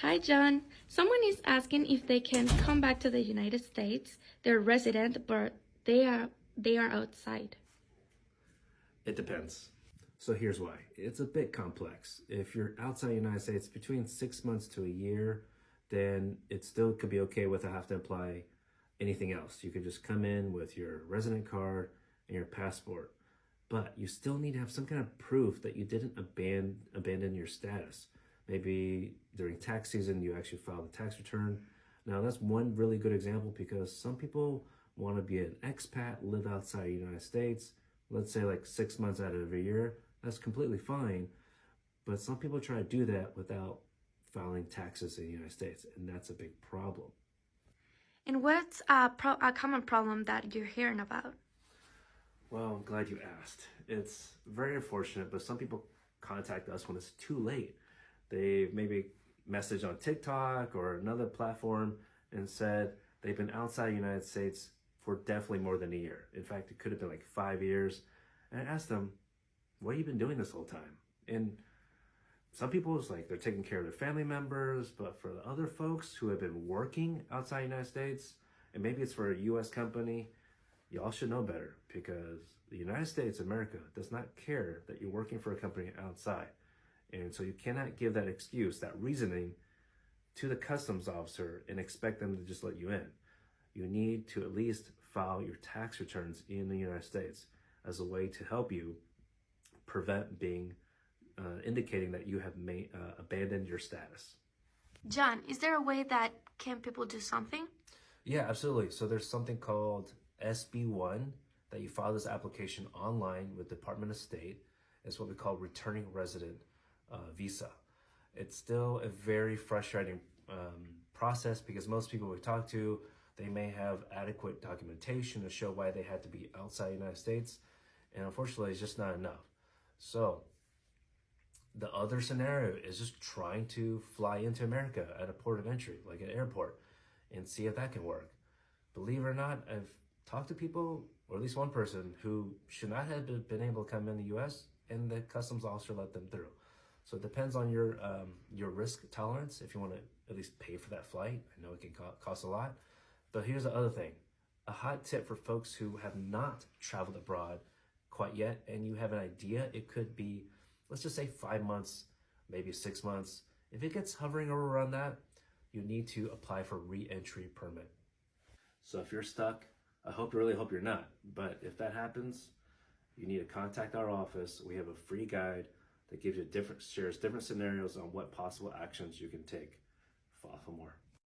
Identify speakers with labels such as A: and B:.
A: Hi, John. Someone is asking if they can come back to the United States. They're resident, but they are outside.
B: It depends. So here's why. It's a bit complex. If you're outside the United States between 6 months to a year, then it still could be okay without having to apply anything else. You could just come in with your resident card and your passport. But you still need to have some kind of proof that you didn't abandon your status. Maybe during tax season, you actually filed a tax return. Now, that's one really good example because some people want to be an expat, live outside the United States, let's say like 6 months out of a year. That's completely fine. But some people try to do that without filing taxes in the United States, and that's a big problem.
A: And what's a common problem that you're hearing about?
B: Well, I'm glad you asked. It's very unfortunate, but some people contact us when it's too late. They maybe messaged on TikTok or another platform and said they've been outside the United States for definitely more than a year. In fact, it could have been like 5 years. And I asked them, what have you been doing this whole time? And some people, it's like they're taking care of their family members, but for the other folks who have been working outside the United States, and maybe it's for a US company, y'all should know better because the United States, America, does not care that you're working for a company outside. And so you cannot give that excuse, that reasoning to the customs officer and expect them to just let you in. You need to at least file your tax returns in the United States as a way to help you prevent being indicating that you have abandoned your status.
A: John, is there a way that can people do something?
B: Yeah, absolutely. So there's something called SB1 that you file this application online with Department of State. It's what we call returning resident visa. It's still a very frustrating process because most people we talk to, they may have adequate documentation to show why they had to be outside the United States, and unfortunately it's just not enough. So the other scenario is just trying to fly into America at a port of entry, like an airport, and see if that can work. Believe it or not, I've talked to people, or at least one person, who should not have been able to come in the US, and the customs officer let them through. So it depends on your risk tolerance, if you want to at least pay for that flight. I know it can cost a lot. But here's the other thing. A hot tip for folks who have not traveled abroad quite yet, and you have an idea, it could be, let's just say 5 months, maybe 6 months. If it gets hovering around that, you need to apply for re-entry permit. So if you're stuck, really hope you're not. But if that happens, you need to contact our office. We have a free guide that gives you shares different scenarios on what possible actions you can take. File for more.